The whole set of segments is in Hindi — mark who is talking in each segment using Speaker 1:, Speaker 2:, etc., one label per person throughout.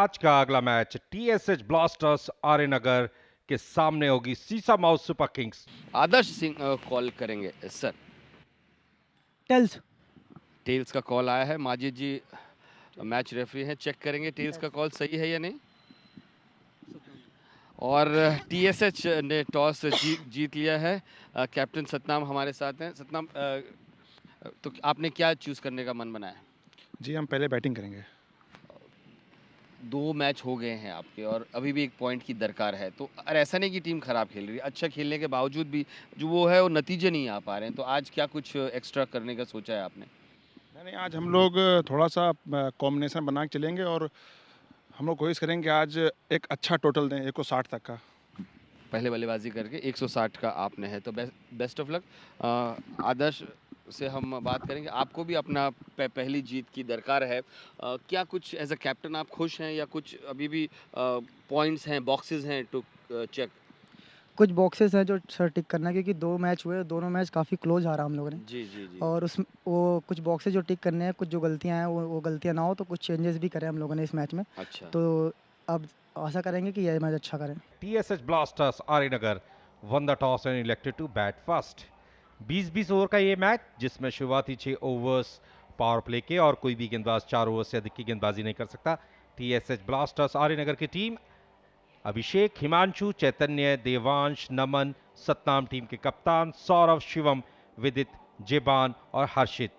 Speaker 1: आज का अगला मैच टीएसएच ब्लास्टर्स आर्यनगर के सामने होगी सीसामाऊ सुपर किंग्स।
Speaker 2: आदर्श सिंह कॉल करेंगे सर।
Speaker 3: टेल्स।
Speaker 2: टेल्स का कॉल आया है। माजिद जी मैच रेफरी हैं, चेक करेंगे टेल्स का कॉल सही है या नहीं। और टीएसएच ने टॉस जीत लिया है। कैप्टन सतनाम हमारे साथ हैं। सतनाम, तो आपने क्या चूज करने का मन बनाया?
Speaker 4: जी हम पहले बैटिंग करेंगे।
Speaker 2: 2 मैच हो गए हैं आपके और अभी भी 1 पॉइंट की दरकार है, तो और ऐसा नहीं कि टीम खराब खेल रही है, अच्छा खेलने के बावजूद भी जो वो है वो नतीजे नहीं आ पा रहे हैं, तो आज क्या कुछ एक्स्ट्रा करने का सोचा है आपने?
Speaker 4: नहीं, आज हम लोग थोड़ा सा कॉम्बिनेशन बना के चलेंगे और हम लोग कोशिश करेंगे आज एक अच्छा टोटल दें 160 तक का।
Speaker 2: पहले बल्लेबाजी करके 160 का आपने है, तो बेस्ट ऑफ लक। आदर्श से हम बात करेंगे। आपको भी अपना पहली जीत की दरकार है। क्या कुछ एज अ कैप्टन आप खुश हैं या कुछ अभी भी पॉइंट्स हैं, बॉक्सेस हैं टू चेक?
Speaker 3: कुछ बॉक्सेस हैं जो सर टिक करना है, क्योंकि 2 मैच हुए, दोनों मैच काफ़ी क्लोज हारा हम लोगों ने।
Speaker 2: जी जी जी।
Speaker 3: और उस वो कुछ बॉक्सेस जो टिक करने हैं, कुछ जो गलतियां हैं वो गलतियां ना हो, तो कुछ चेंजेस भी करें हम लोगों ने इस मैच में।
Speaker 2: अच्छा।
Speaker 3: तो अब आशा करेंगे कि यह मैच अच्छा करें।
Speaker 1: TSH Blasters Aryanagar won the toss and elected to bat first. 20-20 over का ये मैच, जिसमें शुरुआती 6 ओवर्स पावर प्ले के और कोई भी गेंदबाज 4 ओवर से अधिक की गेंदबाजी नहीं कर सकता। टीएसएच ब्लास्टर्स आर्यनगर की टीम अभिषेक, हिमांशु, चैतन्य, देवांश, नमन, सतनाम टीम के कप्तान, सौरभ, शिवम, विदित, जेबान और हर्षित।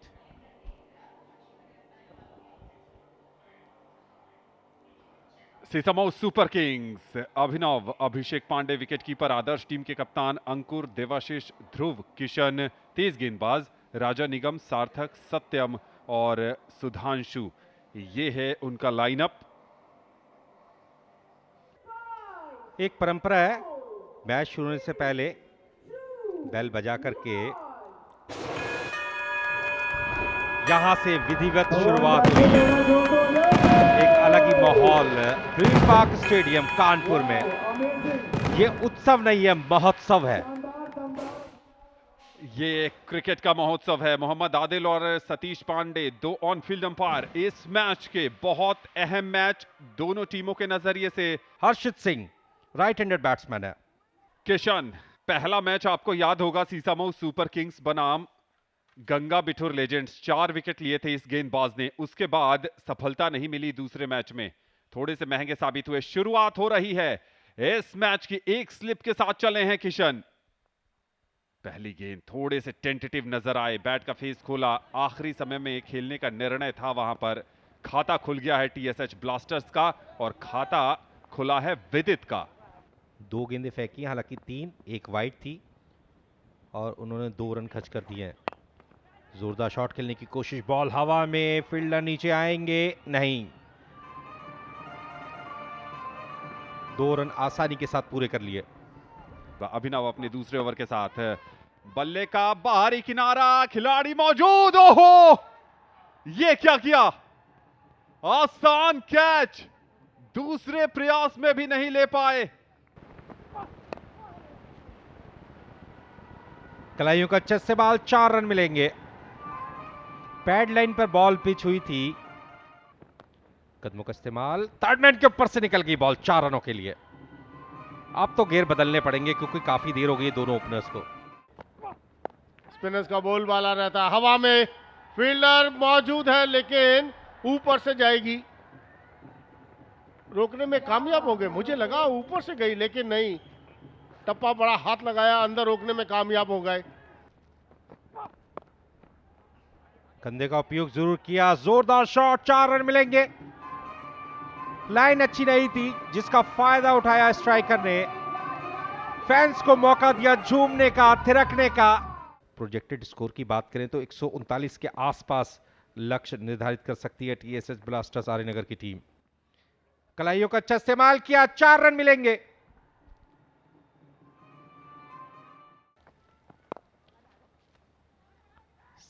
Speaker 5: सीसामाऊ सुपर किंग्स अभिनव, अभिषेक पांडे विकेटकीपर, आदर्श टीम के कप्तान, अंकुर, देवाशीष, ध्रुव, किशन तेज गेंदबाज, राजा निगम, सार्थक, सत्यम और सुधांशु, ये है उनका लाइनअप।
Speaker 1: एक परंपरा है, मैच शुरू होने से पहले बेल बजा करके यहां से विधिवत शुरुआत हुई है। एक अलग ही माहौल ग्रीन पार्क स्टेडियम कानपुर में। ये उत्सव नहीं है, महोत्सव है।
Speaker 5: ये क्रिकेट का महोत्सव है। मोहम्मद आदिल और Satish Pandey 2 on field umpire इस मैच के। बहुत अहम मैच दोनों टीमों के नजरिए से।
Speaker 1: Harshit Singh right handed batsman है।
Speaker 5: किशन, पहला मैच आपको याद होगा सीसामाऊ सुपर किंग्स बनाम गंगा बिठूर लेजेंड्स, 4 विकेट लिए थे इस गेंदबाज ने। उसके बाद सफलता नहीं मिली दूसरे मैच में, थोड़े से महंगे साबित हुए। शुरुआत हो रही है इस मैच की, एक स्लिप के साथ चले हैं किशन। पहली गेंद थोड़े से टेंटेटिव नजर आए, बैट का फेस खोला, आखिरी समय में खेलने का निर्णय था वहां पर। खाता खुल गया है टीएसएच ब्लास्टर्स का और खाता खुला है विदित का।
Speaker 1: 2 गेंदें फेंकी, हालांकि 3, एक वाइड थी और उन्होंने 2 रन खर्च कर दिए हैं। जोरदार शॉट खेलने की कोशिश, बॉल हवा में, फील्डर नीचे आएंगे, नहीं। 2 रन आसानी के साथ पूरे कर लिए।
Speaker 5: अभिनव अपने दूसरे ओवर के साथ, बल्ले का बाहरी किनारा, खिलाड़ी मौजूद। ओहो, ये क्या किया, आसान कैच, दूसरे प्रयास में भी नहीं ले पाए।
Speaker 1: कलाइयों का अच्छा इस्तेमाल, 4 रन मिलेंगे। पैड लाइन पर बॉल पिच हुई थी, कदमों का इस्तेमाल, थर्ड मैन के ऊपर से निकल गई बॉल, 4 रनों के लिए। अब तो गेयर बदलने पड़ेंगे क्योंकि काफी देर हो गई दोनों ओपनर्स को।
Speaker 6: स्पिनर्स का बोलबाला रहता है, हवा में फील्डर मौजूद है लेकिन ऊपर से जाएगी। रोकने में कामयाब हो गए, मुझे लगा ऊपर से गई लेकिन नहीं, टप्पा बड़ा हाथ लगाया, अंदर रोकने में कामयाब हो गए।
Speaker 1: कंधे का उपयोग जरूर किया, जोरदार शॉट, 4 रन मिलेंगे। लाइन अच्छी नहीं थी जिसका फायदा उठाया स्ट्राइकर ने, फैंस को मौका दिया झूमने का, थिरकने का। प्रोजेक्टेड स्कोर की बात करें तो 139 के आसपास लक्ष्य निर्धारित कर सकती है टीएसएच ब्लास्टर्स आर्यनगर की टीम। कलाइयों का अच्छा इस्तेमाल किया, 4 रन मिलेंगे।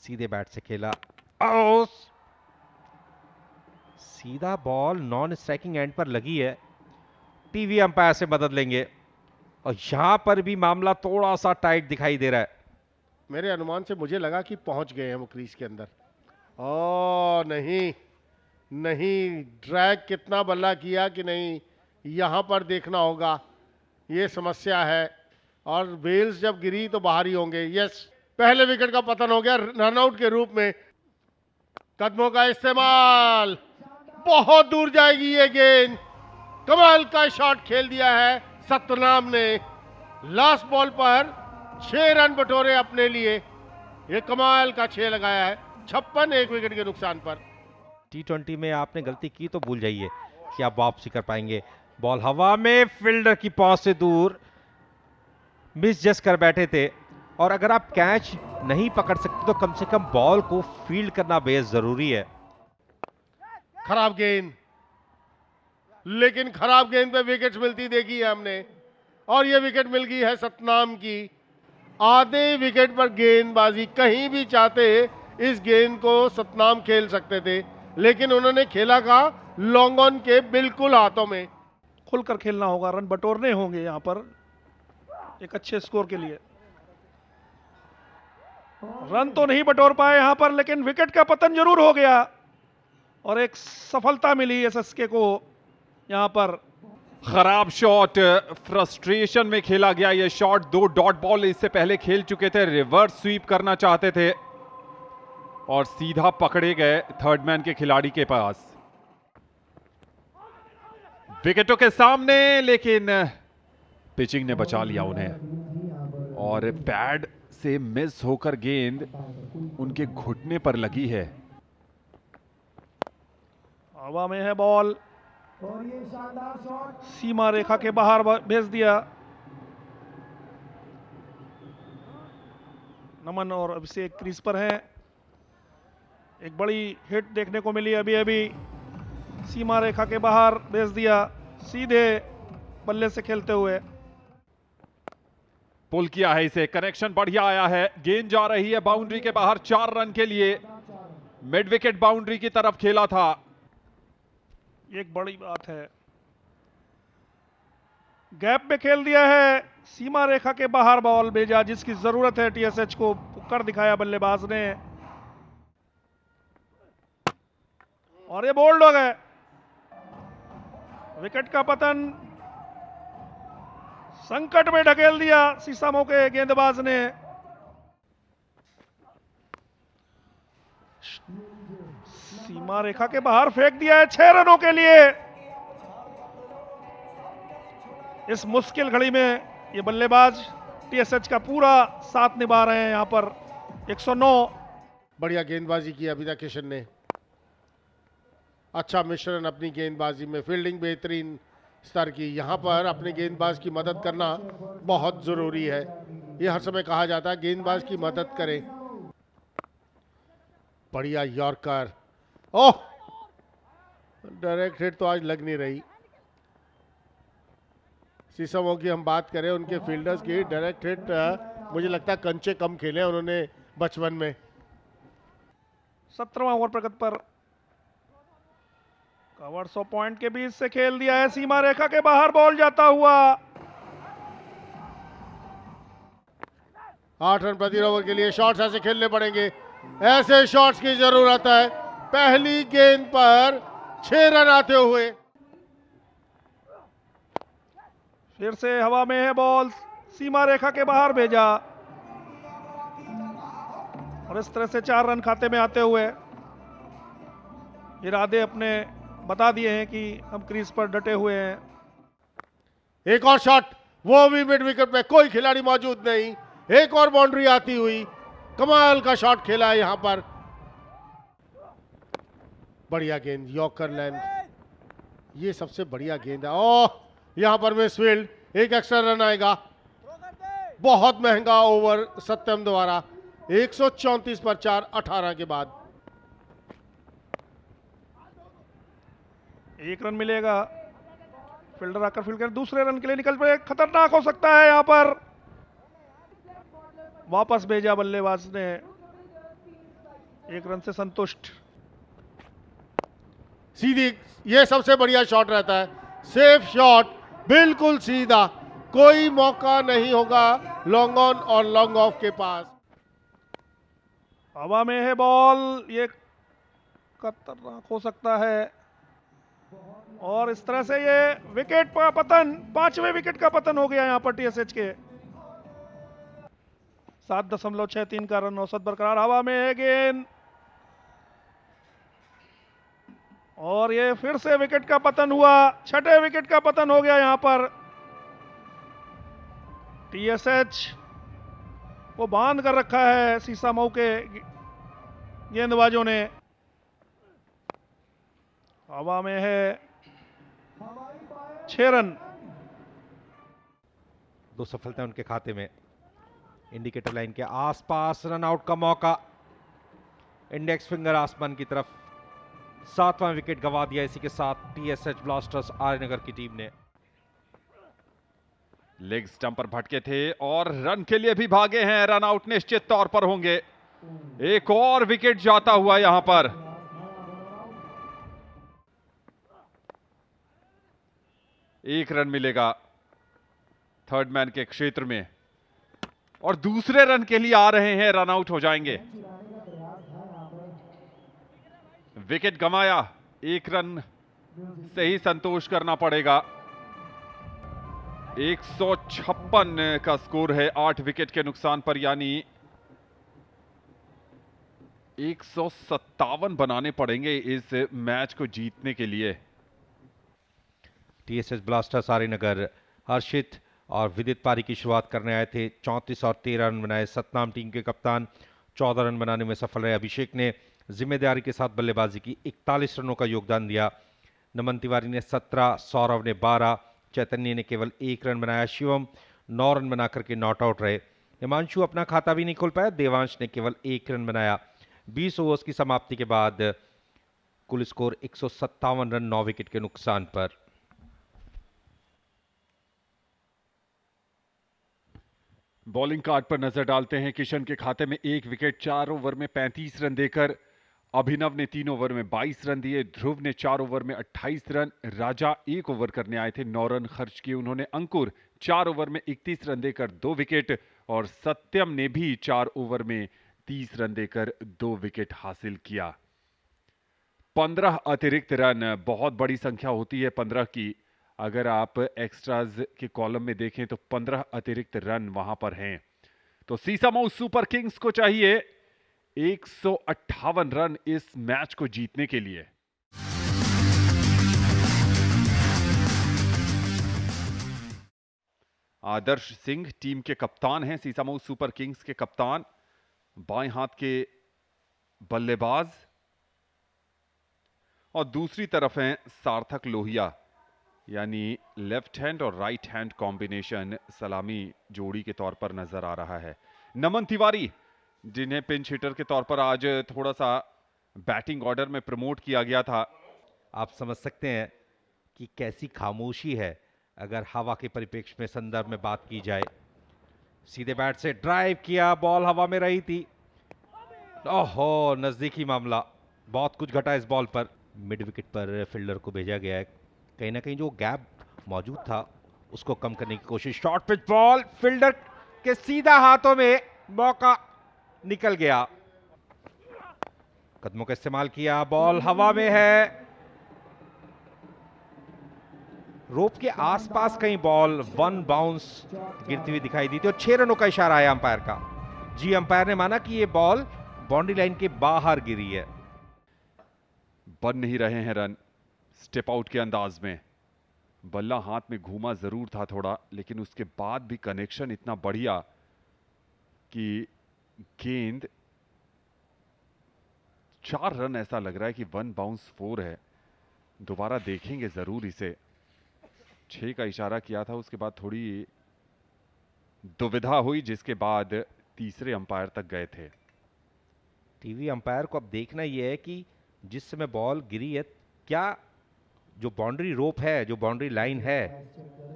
Speaker 1: सीधे बैट से खेला, सीधा बॉल नॉन स्ट्राइकिंग एंड पर लगी है। टीवी अंपायर से मदद लेंगे और यहां पर भी मामला थोड़ा सा टाइट दिखाई दे रहा है।
Speaker 6: मेरे अनुमान से मुझे लगा कि पहुंच गए हैं वो क्रीज के अंदर। ओ नहीं, नहीं, ड्रैग कितना बल्ला किया कि नहीं, यहाँ पर देखना होगा, ये समस्या है। और वेल्स जब गिरी तो बाहर ही होंगे। यस, पहले विकेट का पतन हो गया रनआउट के रूप में। कदमों का इस्तेमाल, बहुत दूर जाएगी ये गेंद। कमाल का शॉट खेल दिया है सतनाम ने। लास्ट बॉल पर 6 रन बटोरे अपने लिए। ये कमाल का 6 लगाया है, 56 एक विकेट के नुकसान पर।
Speaker 1: T20 में आपने गलती की तो भूल जाइए कि आप वापसी कर पाएंगे। बॉल हवा में, फील्डर की पहुंच से दूर, मिस जस्ट कर बैठे थे। और अगर आप कैच नहीं पकड़ सकते तो कम से कम बॉल को फील्ड करना बेहद जरूरी है।
Speaker 6: खराब गेंद, लेकिन खराब गेंद पे विकेट्स मिलती देखी है हमने, और ये विकेट मिल गई है सतनाम की। आधे विकेट पर गेंदबाजी, कहीं भी चाहते इस गेंद को सतनाम खेल सकते थे, लेकिन उन्होंने खेला का लॉन्ग ऑन के बिल्कुल हाथों में।
Speaker 7: खुलकर खेलना होगा, रन बटोरने होंगे यहाँ पर एक अच्छे स्कोर के लिए। रन तो नहीं बटोर पाए यहाँ पर, लेकिन विकेट का पतन जरूर हो गया और एक सफलता मिली एसएसके को यहाँ पर।
Speaker 5: खराब शॉट, फ्रस्ट्रेशन में खेला गया ये शॉट। 2 डॉट बॉल इससे पहले खेल चुके थे, रिवर्स स्वीप करना चाहते थे और सीधा पकड़े गए थर्ड मैन के खिलाड़ी के पास। विकेटों के सामने, लेकिन पिचिंग ने बचा लिया उन्हें और पैड से मिस होकर गेंद उनके घुटने पर लगी है।
Speaker 7: हवा में है बॉल, सीमा रेखा के बाहर भेज दिया। नमन और अभिषेक क्रीज पर हैं। एक बड़ी हिट देखने को मिली अभी अभी, सीमा रेखा के बाहर भेज दिया, सीधे बल्ले से खेलते हुए
Speaker 5: पुल किया है इसे। कनेक्शन बढ़िया आया है, गेंद जा रही है बाउंड्री के बाहर 4 रन के लिए। मिड विकेट बाउंड्री की तरफ खेला था।
Speaker 7: एक बड़ी बात है, गैप में खेल दिया है, सीमा रेखा के बाहर बॉल भेजा जिसकी जरूरत है टीएसएच को, कर दिखाया बल्लेबाज ने और ये बोल्ड हो गए। विकेट का पतन संकट में ढकेल दिया सीसामो के गेंदबाज ने। सीमा रेखा के बाहर फेंक दिया है 6 रनों के लिए। इस मुश्किल घड़ी में ये बल्लेबाज टीएसएच का पूरा साथ निभा रहे हैं यहाँ पर। 109।
Speaker 6: बढ़िया गेंदबाजी की अभिदा किशन ने, अच्छा मिश्रण अपनी गेंदबाजी में, फील्डिंग बेहतरीन स्तर की। यहाँ पर अपने गेंदबाज की मदद करना बहुत ज़रूरी है। ये हर समय कहा जाता है गेंदबाज की मदद करें। बढ़िया यॉर्कर, ओह डायरेक्ट हिट तो आज लग नहीं रही। सीसमो की हम बात करें, उनके फील्डर्स की डायरेक्ट हिट मुझे लगता है कंचे कम खेले हैं उन्होंने बचपन में।
Speaker 7: 17वां ओवर प्रगति पर, कवर 100 पॉइंट के बीच से खेल दिया है, सीमा रेखा के बाहर बॉल जाता हुआ।
Speaker 6: 8 रन प्रति ओवर के लिए शॉट्स ऐसे खेलने पड़ेंगे, ऐसे शॉट्स की जरूरत है। पहली गेंद पर 6 रन आते हुए।
Speaker 7: फिर से हवा में है बॉल, सीमा रेखा के बाहर भेजा और इस तरह से 4 रन खाते में आते हुए इरादे अपने बता दिए हैं कि हम क्रीज पर डटे हुए हैं।
Speaker 6: एक और शॉट, वो भी मिड विकेट पे, कोई खिलाड़ी मौजूद नहीं। एक और बाउंड्री आती हुई, कमाल का शॉट खेला है यहां पर। बढ़िया गेंद, यॉर्कर लेंथ, ये सबसे बढ़िया गेंद है। ओह, यहां पर मिसफील्ड, एक एक्स्ट्रा रन आएगा। बहुत महंगा ओवर सत्यम द्वारा, 134 पर 4, 18 के बाद।
Speaker 7: 1 रन मिलेगा, फील्डर आकर फील्ड कर दूसरे रन के लिए निकल पड़े, खतरनाक हो सकता है यहां पर। वापस भेजा बल्लेबाज ने, 1 रन से संतुष्ट।
Speaker 6: सीधी, ये सबसे बढ़िया शॉट रहता है, सेफ शॉट, बिल्कुल सीधा, कोई मौका नहीं होगा लॉन्ग ऑन और लॉन्ग ऑफ के पास।
Speaker 7: हवा में है बॉल, ये खतरनाक हो सकता है। और इस तरह से ये विकेट का पतन, 5वें विकेट का पतन हो गया यहाँ पर टीएसएच के। 7.63 का रन औसत बरकरार, हवा में है गेंद और ये फिर से विकेट का पतन हुआ। 6ठे विकेट का पतन हो गया यहाँ पर। टीएसएच को बांध कर रखा है सीसामऊ के गेंदबाजों ने। हवा में है 6 रन।
Speaker 1: 2 सफलताएं उनके खाते में। इंडिकेटर लाइन के आसपास रन आउट का मौका, इंडेक्स फिंगर आसमान की तरफ। 7वां विकेट गंवा दिया। इसी के साथ टीएसएच ब्लास्टर्स आर्यनगर की टीम ने।
Speaker 5: लेग स्टंप पर भटके थे और रन के लिए भी भागे हैं। रन आउट निश्चित तौर पर होंगे। एक और विकेट जाता हुआ यहां पर। एक रन मिलेगा थर्ड मैन के क्षेत्र में और दूसरे रन के लिए आ रहे हैं। रन आउट हो जाएंगे। विकेट गंवाया, 1 रन से ही संतोष करना पड़ेगा। 156 का स्कोर है 8 विकेट के नुकसान पर, यानी 157 बनाने पड़ेंगे इस मैच को जीतने के लिए।
Speaker 1: टीएसएच ब्लास्टर्स आर्यनगर हर्षित और विदित पारी की शुरुआत करने आए थे। 34 और 13 रन बनाए। सतनाम टीम के कप्तान 14 रन बनाने में सफल रहे। अभिषेक ने जिम्मेदारी के साथ बल्लेबाजी की, 41 रनों का योगदान दिया। नमन तिवारी ने 17, सौरभ ने 12, चैतन्य ने केवल 1 रन बनाया। शिवम 9 रन बनाकर के नॉट आउट रहे। हिमांशु अपना खाता भी नहीं खोल पाया। देवांश ने केवल 1 रन बनाया। 20 ओवर्स की समाप्ति के बाद कुल स्कोर 157 रन 9 विकेट के नुकसान पर।
Speaker 5: बॉलिंग कार्ड पर नजर डालते हैं। किशन के खाते में 1 विकेट 4 ओवर में 35 रन देकर। अभिनव ने 3 ओवर में 22 रन दिए। ध्रुव ने 4 ओवर में 28 रन। राजा 1 ओवर करने आए थे, 9 रन खर्च किए उन्होंने। अंकुर 4 ओवर में 31 रन देकर 2 विकेट और सत्यम ने भी 4 ओवर में 30 रन देकर 2 विकेट हासिल किया। 15 अतिरिक्त रन बहुत बड़ी संख्या होती है 15 की। अगर आप एक्स्ट्राज के कॉलम में देखें तो 15 अतिरिक्त रन वहां पर हैं। तो सीसामऊ सुपर किंग्स को चाहिए 158 रन इस मैच को जीतने के लिए। आदर्श सिंह टीम के कप्तान हैं, सीसामऊ सुपर किंग्स के कप्तान, बाएं हाथ के बल्लेबाज। और दूसरी तरफ हैं सार्थक लोहिया, यानी लेफ्ट हैंड और राइट हैंड कॉम्बिनेशन सलामी जोड़ी के तौर पर नजर आ रहा है। नमन तिवारी, जिन्हें पिंच हिटर के तौर पर आज थोड़ा सा बैटिंग ऑर्डर में प्रमोट किया गया था।
Speaker 1: आप समझ सकते हैं कि कैसी खामोशी है अगर हवा के परिप्रेक्ष्य में संदर्भ में बात की जाए। सीधे बैट से ड्राइव किया, बॉल हवा में रही थी। ओहो, नजदीकी मामला, बहुत कुछ घटा इस बॉल पर। मिड विकेट पर फील्डर को भेजा गया है। कहीं ना कहीं जो गैप मौजूद था उसको कम करने की कोशिश। शॉर्ट पिच बॉल, फील्डर के सीधा हाथों में, मौका निकल गया। कदमों का इस्तेमाल किया, बॉल हवा में है। रोप के आसपास कहीं बॉल 1 बाउंस गिरती हुई दिखाई दी थी और 6 रनों का इशारा आया अंपायर का। जी, अंपायर ने माना कि यह बॉल बाउंड्री लाइन के बाहर गिरी है।
Speaker 5: बन नहीं रहे हैं रन स्टेप आउट के अंदाज में। बल्ला हाथ में घूमा जरूर था थोड़ा, लेकिन उसके बाद भी कनेक्शन इतना बढ़िया कि गेंद 4 रन ऐसा लग रहा है कि 1 बाउंस 4 है। दोबारा देखेंगे जरूर इसे। 6 का इशारा किया था, उसके बाद थोड़ी दुविधा हुई, जिसके बाद तीसरे अंपायर तक गए थे।
Speaker 1: टीवी अंपायर को अब देखना यह है कि जिस समय बॉल गिरी है, क्या जो बाउंड्री रोप है, जो बाउंड्री लाइन है,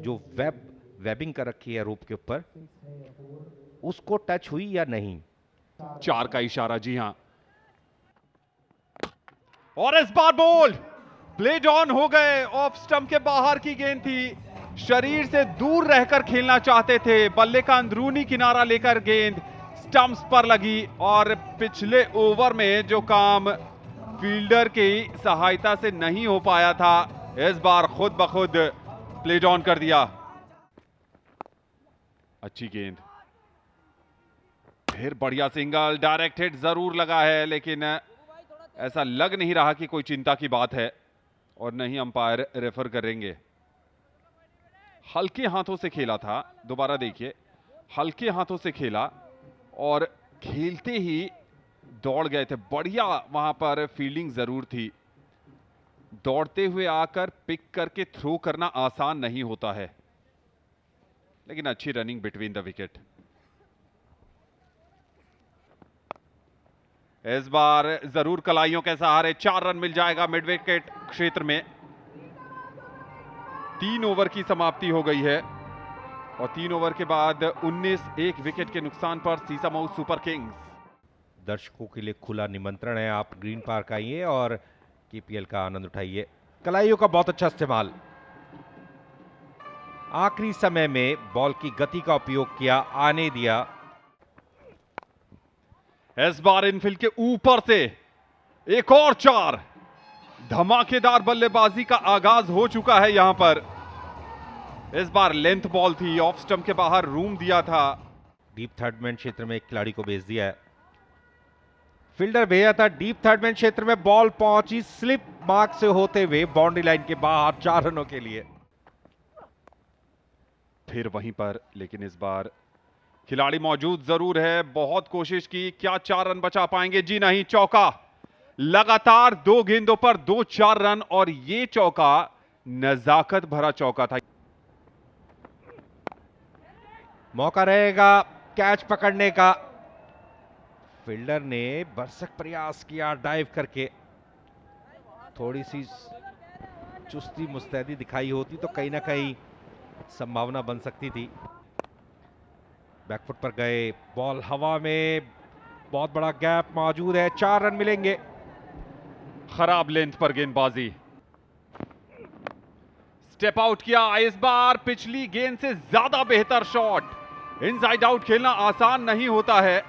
Speaker 1: जो वेबिंग कर रखी है रोप के ऊपर, उसको टच हुई या नहीं।
Speaker 5: 4 का इशारा, जी हां। और इस बार बॉल प्लेड ऑन हो गए। ऑफ स्टंप के बाहर की गेंद थी, शरीर से दूर रहकर खेलना चाहते थे। बल्ले का अंदरूनी किनारा लेकर गेंद स्टंप्स पर लगी और पिछले ओवर में जो काम फील्डर की सहायता से नहीं हो पाया था, इस बार खुद ब खुद प्ले ऑन कर दिया। अच्छी गेंद, फिर बढ़िया सिंगल, डायरेक्ट हिट जरूर लगा है, लेकिन ऐसा लग नहीं रहा कि कोई चिंता की बात है और नहीं अंपायर रेफर करेंगे। हल्के हाथों से खेला था, दोबारा देखिए, हल्के हाथों से खेला और खेलते ही दौड़ गए थे। बढ़िया वहां पर फील्डिंग जरूर थी। दौड़ते हुए आकर पिक करके थ्रो करना आसान नहीं होता है, लेकिन अच्छी रनिंग बिटवीन द विकेट। इस बार जरूर कलाइयों के सहारे 4 रन मिल जाएगा मिड विकेट क्षेत्र में। 3 ओवर की समाप्ति हो गई है और 3 ओवर के बाद 19 एक विकेट के नुकसान पर सीसामऊ सुपर किंग्स।
Speaker 1: दर्शकों के लिए खुला निमंत्रण है, आप ग्रीन पार्क आइए और केपीएल का आनंद उठाइए। कलाइयों का बहुत अच्छा इस्तेमाल, आखिरी समय में बॉल की गति का उपयोग किया, आने दिया।
Speaker 5: इस बार इनफील्ड के ऊपर से एक और 4, धमाकेदार बल्लेबाजी का आगाज हो चुका है यहां पर। इस बार लेंथ बॉल थी, ऑफ स्टंप के बाहर रूम दिया था।
Speaker 1: डीप थर्ड मैन क्षेत्र में एक खिलाड़ी को भेज दिया है, फील्डर भेजा था डीप थर्ड मैन क्षेत्र में, बॉल पहुंची स्लिप मार्क से होते हुए बाउंड्री लाइन के बाहर 4 रनों के लिए।
Speaker 5: फिर वहीं पर, लेकिन इस बार खिलाड़ी मौजूद जरूर है, बहुत कोशिश की, क्या 4 रन बचा पाएंगे? जी नहीं, चौका। लगातार 2 गेंदों पर 2-4 रन और ये चौका नजाकत भरा चौका था।
Speaker 1: मौका रहेगा कैच पकड़ने का, फील्डर ने भरसक प्रयास किया डाइव करके, थोड़ी सी चुस्ती मुस्तैदी दिखाई होती तो कहीं ना कहीं संभावना बन सकती थी। बैकफुट पर गए, बॉल हवा में, बहुत बड़ा गैप मौजूद है, 4 रन मिलेंगे।
Speaker 5: खराब लेंथ पर गेंदबाजी, स्टेप आउट किया। इस बार पिछली गेंद से ज्यादा बेहतर शॉट। इनसाइड आउट खेलना आसान नहीं होता है।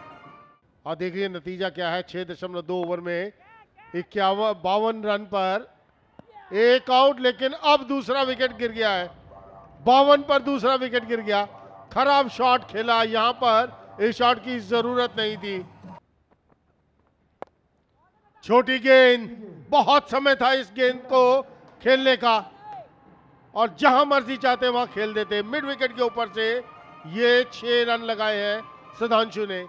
Speaker 6: और देखिए नतीजा क्या है, 6.2 ओवर में 52 रन पर 1 आउट, लेकिन अब दूसरा विकेट गिर गया है। 52 पर दूसरा विकेट गिर गया। खराब शॉट खेला, यहां पर इस शॉट की जरूरत नहीं थी। छोटी गेंद, बहुत समय था इस गेंद को खेलने का और जहां मर्जी चाहते वहां खेल देते। मिड विकेट के ऊपर से ये 6 रन लगाए हैं सुधांशु ने।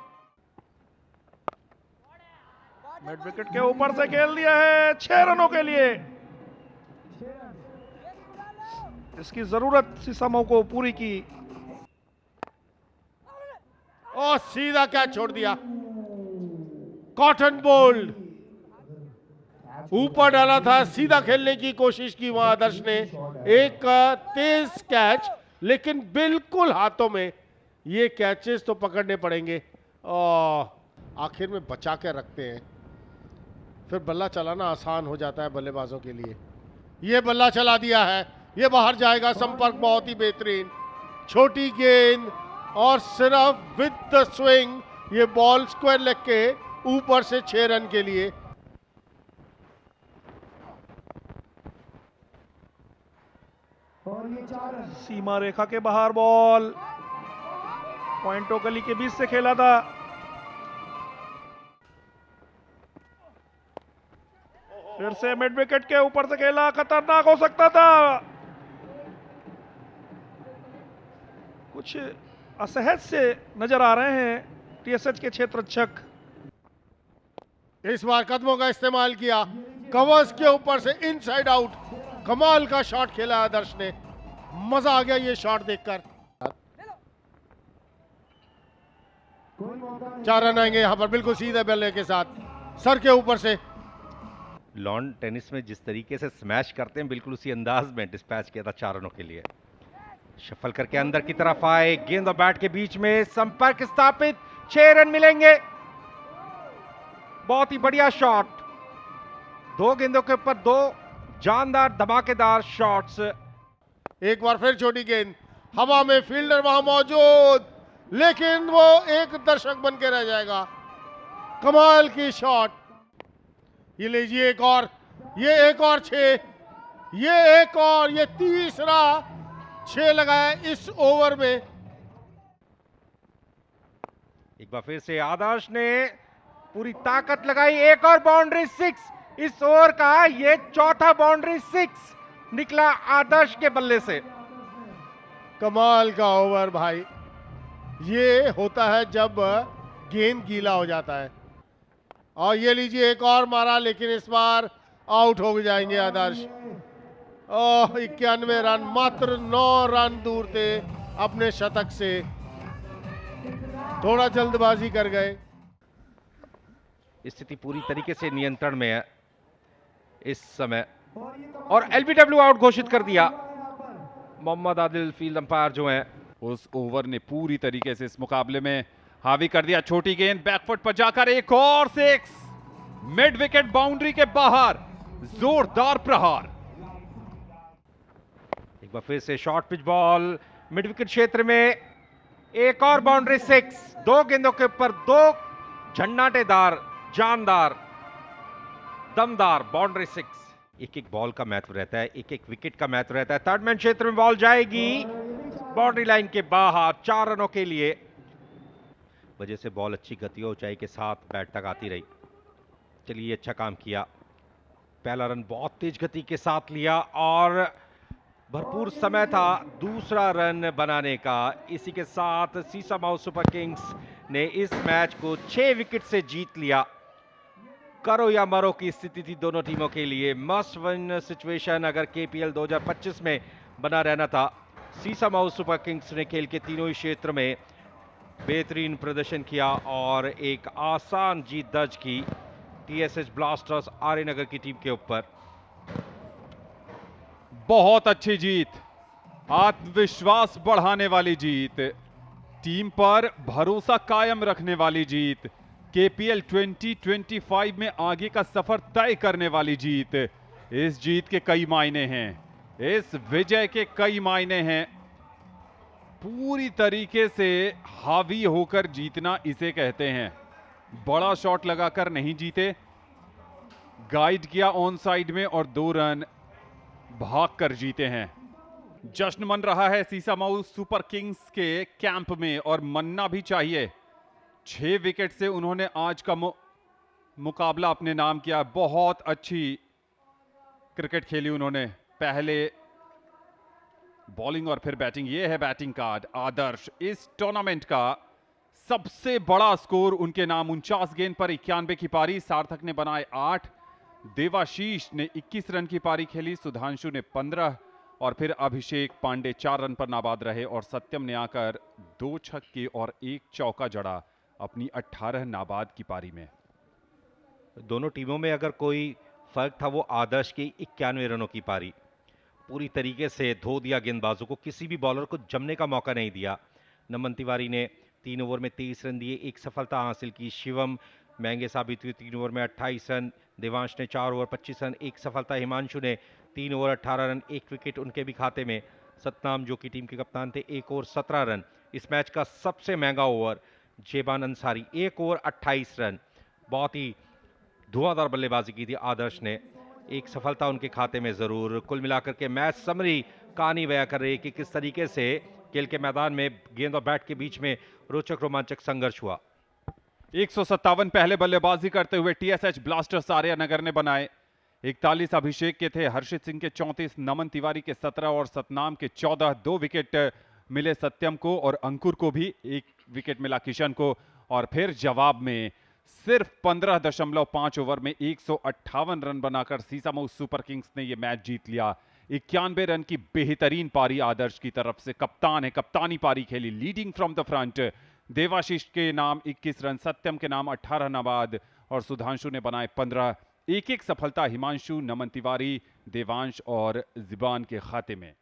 Speaker 7: मिड विकेट के ऊपर से खेल दिया है 6 रनों के लिए। इसकी जरूरत सीसामऊ को पूरी की
Speaker 6: और सीधा कैच छोड़ दिया। कॉटन बोल्ड ऊपर डाला था, सीधा खेलने की कोशिश की वहां आदर्श ने। एक तेज कैच, लेकिन बिल्कुल हाथों में। ये कैचेस तो पकड़ने पड़ेंगे और आखिर में बचा के रखते हैं, फिर बल्ला चलाना आसान हो जाता है बल्लेबाजों के लिए। ये बल्ला चला दिया है, ये बाहर जाएगा। संपर्क बहुत ही बेहतरीन, छोटी गेंद और सिर्फ विद द स्विंग ये बॉल स्क्वायर लेग के ऊपर से 6 रन के लिए।
Speaker 7: सीमा रेखा के बाहर बॉल, पॉइंटो गली के बीच से खेला था। फिर से मिड विकेट के ऊपर से खेला, खतरनाक हो सकता था। कुछ असहज से नजर आ रहे हैं टीएसएच के क्षेत्ररक्षक।
Speaker 6: इस बार कदमों का इस्तेमाल किया, कवर्स के ऊपर से इनसाइड आउट। कमाल का शॉट खेला आदर्श ने, मजा आ गया ये शॉट देखकर। 4 रन आएंगे यहां पर बिल्कुल सीधे बल्ले के साथ, सर के ऊपर से।
Speaker 1: लॉन टेनिस में जिस तरीके से स्मैश करते हैं, बिल्कुल उसी अंदाज में डिस्पैच किया था 4 रनों के लिए। शफल करके अंदर की तरफ आए, गेंद और बैट के बीच में संपर्क स्थापित, 6 रन मिलेंगे। बहुत ही बढ़िया शॉट, 2 गेंदों के ऊपर 2 जानदार धमाकेदार शॉट्स।
Speaker 6: एक बार फिर छोटी गेंद हवा में, फील्डर वहां मौजूद, लेकिन वो एक दर्शक बन के रह जाएगा। कमाल की शॉट, ये लीजिए एक और, ये एक और 6, ये एक और, ये तीसरा 6 लगाया इस ओवर में।
Speaker 1: एक बार फिर से आदर्श ने पूरी ताकत लगाई, एक और बाउंड्री 6 इस ओवर का, ये चौथा बाउंड्री 6 निकला आदर्श के बल्ले से।
Speaker 6: कमाल का ओवर भाई, ये होता है जब गेंद गीला हो जाता है। और ये लीजिए एक और मारा, लेकिन इस बार आउट हो जाएंगे आदर्श। 91 रन, मात्र 9 रन दूर थे अपने शतक से, थोड़ा जल्दबाजी कर गए।
Speaker 1: स्थिति पूरी तरीके से नियंत्रण में है इस समय, और एलबीडब्ल्यू आउट घोषित कर दिया मोहम्मद आदिल, फील्ड अंपायर जो है।
Speaker 5: उस ओवर ने पूरी तरीके से इस मुकाबले में हावी कर दिया। छोटी गेंद बैकफुट पर जाकर एक और 6, मिड विकेट बाउंड्री के बाहर, जोरदार प्रहार।
Speaker 1: एक बार फिर से short pitch ball mid wicket क्षेत्र में, एक और बाउंड्री 6, 2 गेंदों के ऊपर 2 झन्नाटेदार, जानदार, दमदार बाउंड्री 6। एक एक बॉल का महत्व रहता है, एक एक विकेट का महत्व रहता है। थर्ड मैन क्षेत्र में बॉल जाएगी बाउंड्री लाइन के बाहर 4 रनों के लिए, वजह से बॉल अच्छी गति और ऊंचाई के साथ बैट तक आती रही। चलिए अच्छा काम किया, पहला रन बहुत तेज गति के साथ लिया और भरपूर समय था दूसरा रन बनाने का। इसी के साथ सीसामाऊ सुपर किंग्स ने इस मैच को 6 विकेट से जीत लिया। करो या मरो की स्थिति थी दोनों टीमों के लिए, मस्ट विन सिचुएशन अगर केपीएल 2025 में बना रहना था। सीसामाऊ सुपर किंग्स ने खेल के तीनों ही क्षेत्र में बेहतरीन प्रदर्शन किया और एक आसान जीत दर्ज की टीएसएच ब्लास्टर्स आर्यनगर की टीम के ऊपर।
Speaker 5: बहुत अच्छी जीत, आत्मविश्वास बढ़ाने वाली जीत, टीम पर भरोसा कायम रखने वाली जीत, केपीएल 2025 में आगे का सफर तय करने वाली जीत। इस जीत के कई मायने हैं, इस विजय के कई मायने हैं। पूरी तरीके से हावी होकर जीतना इसे कहते हैं। बड़ा शॉट लगाकर नहीं जीते, गाइड किया ऑन साइड में और 2 रन भाग कर जीते हैं। जश्न मन रहा है सीसामाऊ सुपर किंग्स के कैंप में और मनना भी चाहिए। 6 विकेट से उन्होंने आज का मुकाबला अपने नाम किया। बहुत अच्छी क्रिकेट खेली उन्होंने, पहले बॉलिंग और फिर बैटिंग। ये है बैटिंग कार्ड आदर्श, इस टूर्नामेंट का सबसे बड़ा स्कोर उनके नाम। 49 गेंद पर 91 की पारी, सार्थक ने बनाए 8, देवाशीष ने 21 रन की पारी खेली, सुधांशु ने 15 और फिर अभिषेक पांडे 4 रन पर नाबाद रहे और सत्यम ने आकर 2 छक्के और 1 चौका जड़ा अपनी 18 नाबाद की पारी में।
Speaker 1: दोनों टीमों में अगर कोई फर्क था वो आदर्श की 91 रनों की पारी, पूरी तरीके से धो दिया गेंदबाजों को, किसी भी बॉलर को जमने का मौका नहीं दिया। नमन तिवारी ने 3 ओवर में 23 रन दिए, 1 सफलता हासिल की। शिवम महंगे साबित हुए, 3 ओवर में 28 रन। देवांश ने 4 ओवर 25 रन, 1 सफलता। हिमांशु ने 3 ओवर 18 रन, 1 विकेट उनके भी खाते में। सतनाम जो कि टीम के कप्तान थे, 1 ओवर 17 रन। इस मैच का सबसे महंगा ओवर जेबान अंसारी, 1 ओवर 28 रन। बहुत ही धुआंधार बल्लेबाजी की थी आदर्श ने, 1 सफलता उनके खाते में जरूर। कुल मिलाकर के मैच समरी कहानी बयां कर रही है कि किस तरीके से खेल के मैदान में गेंद और बैट के बीच में रोचक रोमांचक संघर्ष हुआ।
Speaker 5: 157 पहले बल्लेबाजी करते हुए टीएसएच ब्लास्टर्स आर्यनगर ने बनाए। 41 अभिषेक के थे, हर्षित सिंह के 34, नमन तिवारी के 17 और सतनाम के 14। 2 विकेट मिले सत्यम को और अंकुर को भी, 1 विकेट मिला किशन को। और फिर जवाब में सिर्फ 15.5 ओवर में 158 रन बनाकर सीसामाऊ सुपर किंग्स ने यह मैच जीत लिया। 91 रन की बेहतरीन पारी आदर्श की तरफ से, कप्तान है, कप्तानी पारी खेली, leading from the front. Devashish के नाम 21 रन, सत्यम के नाम 18 नाबाद और सुधांशु ने बनाए 15। एक एक सफलता हिमांशु, नमन तिवारी, देवांश और जिबान के खाते में।